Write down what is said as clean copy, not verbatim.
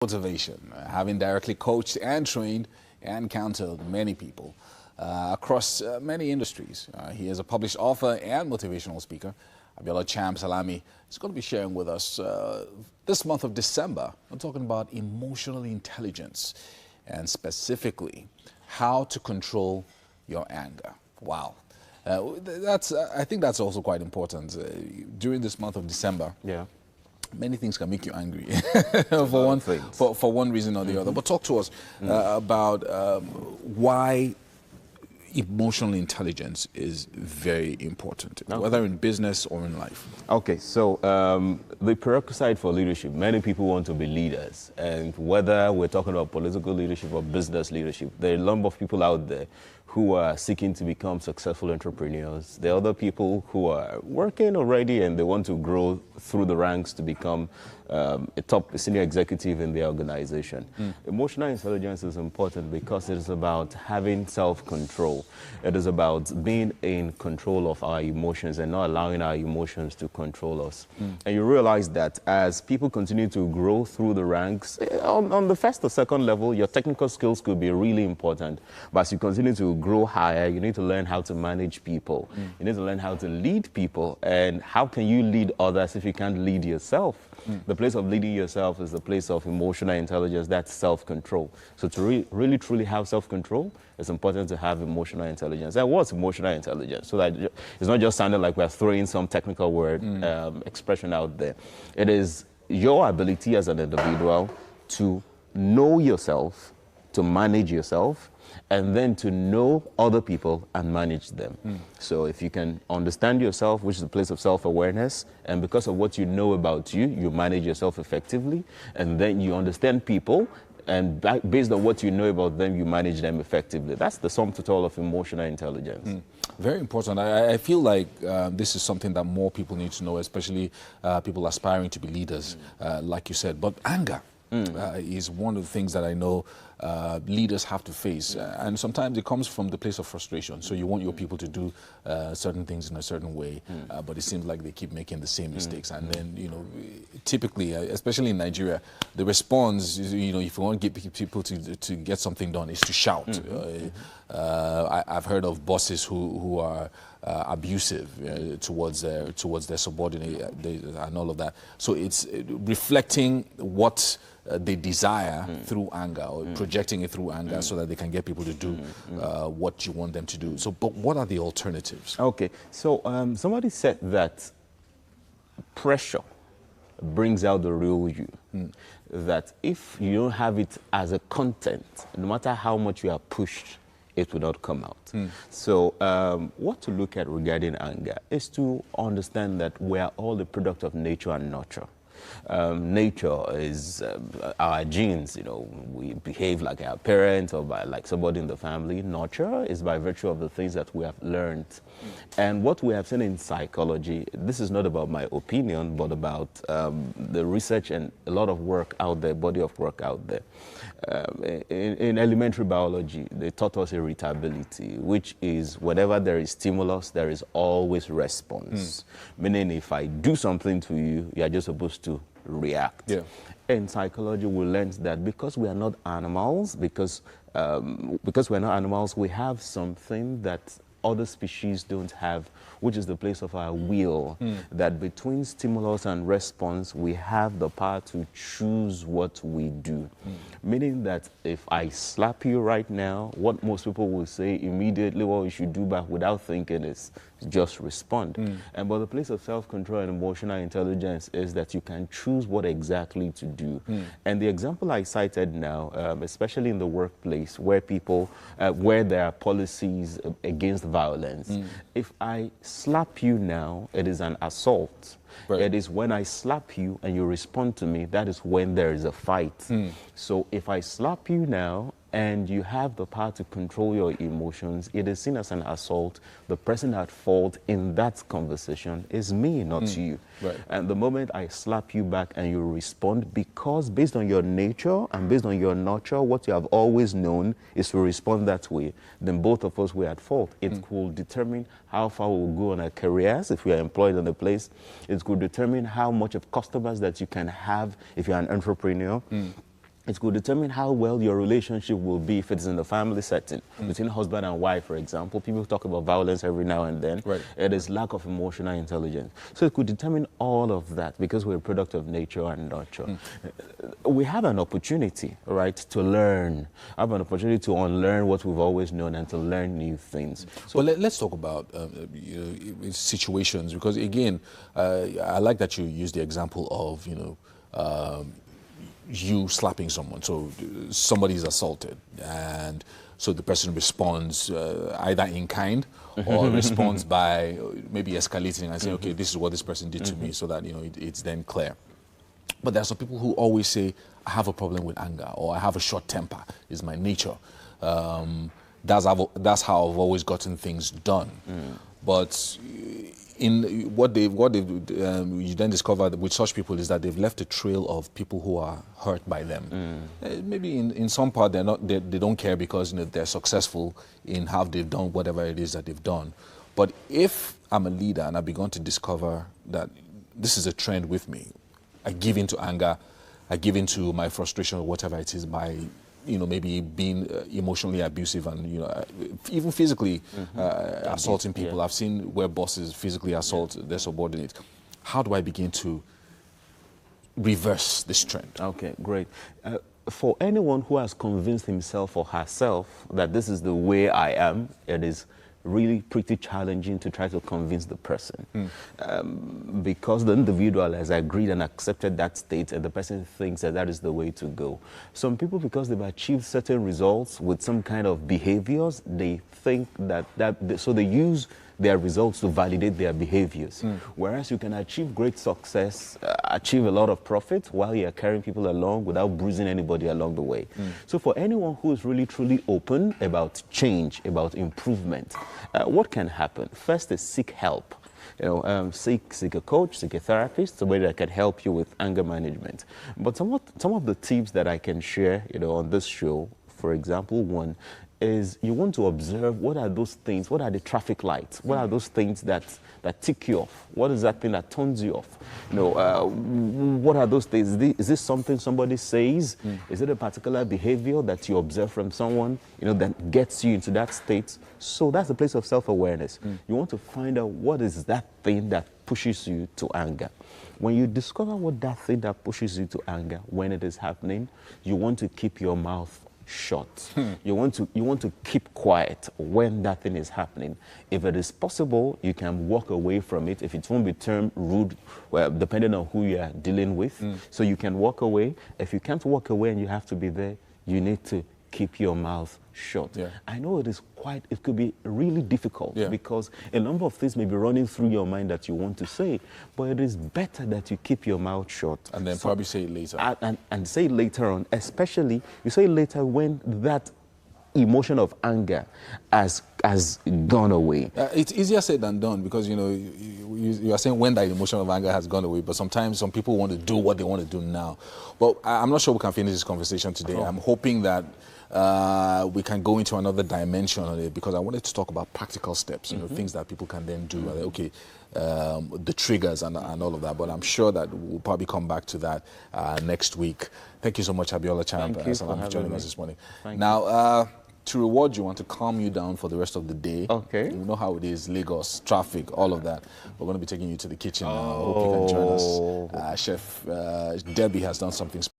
Motivation, having directly coached and trained and counseled many people across many industries. He is a published author and motivational speaker. Abiola Cham Salami is going to be sharing with us this month of December. We're talking about emotional intelligence and specifically how to control your anger. Wow. I think that's also quite important during this month of December. Yeah. Many things can make you angry for one reason or the other. But talk to us about why emotional intelligence is very important, whether in business or in life. Okay, so the prerequisite for leadership, many people want to be leaders. And whether we're talking about political leadership or business leadership, there are a number of people out there who are seeking to become successful entrepreneurs. There are other people who are working already and they want to grow through the ranks to become a senior executive in their organization. Emotional intelligence is important because it is about having self-control. It is about being in control of our emotions and not allowing our emotions to control us. And you realize that as people continue to grow through the ranks, on the first or second level, your technical skills could be really important. But as you continue to grow higher, you need to learn how to manage people. You need to learn how to lead people. And how can you lead others if you can't lead yourself? The place of leading yourself is the place of emotional intelligence, that's self-control. So to really truly have self-control, it's important to have emotional intelligence. And what's emotional intelligence? So that it's not just sounding like we're throwing some technical word expression out there. It is your ability as an individual to know yourself, to manage yourself, and then to know other people and manage them. So if you can understand yourself, which is a place of self-awareness, and because of what you know about you, you manage yourself effectively, and then you understand people, and based on what you know about them, you manage them effectively. That's the sum total of emotional intelligence. Very important. I feel like this is something that more people need to know, especially people aspiring to be leaders, like you said. But anger is one of the things that I know leaders have to face. And sometimes it comes from the place of frustration. So you want your people to do certain things in a certain way, but it seems like they keep making the same mistakes. And then, you know, typically, especially in Nigeria, the response is, you know, if you want to get people to get something done, is to shout. I've heard of bosses who are abusive towards their subordinate and all of that. So it's reflecting what they desire through anger, or projecting it through anger, so that they can get people to do what you want them to do. So, but what are the alternatives? Okay, so somebody said that pressure brings out the real you. That if you don't have it as a content, no matter how much you are pushed, it will not come out. So what to look at regarding anger is to understand that we are all the product of nature and nurture. Nature is our genes, you know, we behave like our parents or like somebody in the family. Nurture is by virtue of the things that we have learned. And what we have seen in psychology, this is not about my opinion, but about the research and a lot of work out there, body of work out there. In elementary biology, they taught us irritability, which is whenever there is stimulus, there is always response. Meaning if I do something to you, you are just supposed to react. In psychology, we learned that because we are not animals, because we're not animals, we have something that other species don't have, which is the place of our will, that between stimulus and response, we have the power to choose what we do. Meaning that if I slap you right now, what most people will say immediately, what you should do back without thinking is just respond. And but the place of self-control and emotional intelligence is that you can choose what exactly to do. And the example I cited now, especially in the workplace where people, where there are policies against violence, if I slap you now, it is an assault. It is when I slap you and you respond to me, that is when there is a fight. So if I slap you now and you have the power to control your emotions, it is seen as an assault. The person at fault in that conversation is me, not you. And the moment I slap you back and you respond, because based on your nature and based on your nurture, what you have always known is to respond that way, then both of us were at fault. It could determine how far we will go on our careers if we are employed in a place. It could determine how much of customers that you can have if you're an entrepreneur. It could determine how well your relationship will be if it's in the family setting, between husband and wife, for example. People talk about violence every now and then. Right. It is lack of emotional intelligence. So it could determine all of that because we're a product of nature and nurture. We have an opportunity, right, to learn. Have an opportunity to unlearn what we've always known and to learn new things. So let's talk about situations, because again, I like that you use the example of, you slapping someone. So somebody is assaulted, and so the person responds either in kind or responds by maybe escalating and saying, okay, this is what this person did to me, so that it's then clear. But there are some people who always say, I have a problem with anger, or I have a short temper, is my nature. That's how I've always gotten things done. But in what you then discover with such people is that they've left a trail of people who are hurt by them. Maybe in some part they don't care because they're successful in how they've done whatever it is that they've done. But if I'm a leader and I've begun to discover that this is a trend with me, I give into anger, I give into my frustration or whatever it is by maybe being emotionally abusive and, even physically assaulting people. Yeah. I've seen where bosses physically assault their subordinates. How do I begin to reverse this trend? Okay, great. For anyone who has convinced himself or herself that this is the way I am, it is really pretty challenging to try to convince the person because the individual has agreed and accepted that state, and the person thinks that that is the way to go. Some people, because they've achieved certain results with some kind of behaviors, they think so they use their results to validate their behaviors. Whereas you can achieve great success, achieve a lot of profit while you're carrying people along without bruising anybody along the way. So for anyone who is really truly open about change, about improvement, what can happen? First is seek help. Seek a coach, seek a therapist, somebody that can help you with anger management. But some of the tips that I can share, on this show, for example, one is you want to observe what are those things, what are the traffic lights, what are those things that tick you off, what is that thing that turns you off, what are those things, is this something somebody says, is it a particular behavior that you observe from someone, that gets you into that state? So that's the place of self-awareness. You want to find out what is that thing that pushes you to anger. When you discover what that thing that pushes you to anger, when it is happening, you want to keep your mouth shut. You want to keep quiet when that thing is happening. If it is possible, you can walk away from it. If it won't be termed rude, well, depending on who you are dealing with. So you can walk away. If you can't walk away and you have to be there, you need to keep your mouth shut. Yeah. I know it could be really difficult because a number of things may be running through your mind that you want to say, but it is better that you keep your mouth shut. And then probably say it later. And say it later on, especially you say it later when that emotion of anger has gone away. It's easier said than done because, you are saying when that emotion of anger has gone away, but sometimes some people want to do what they want to do now. But I'm not sure we can finish this conversation today. I'm hoping that we can go into another dimension on it because I wanted to talk about practical steps, things that people can then do. Okay, the triggers and all of that. But I'm sure that we'll probably come back to that next week. Thank you so much, Abiola Champ, for joining us this morning. Now, to reward you, want to calm you down for the rest of the day. Okay. You know how it is, Lagos, traffic, all of that. We're going to be taking you to the kitchen now. I hope you can join us. Chef Debbie has done something special.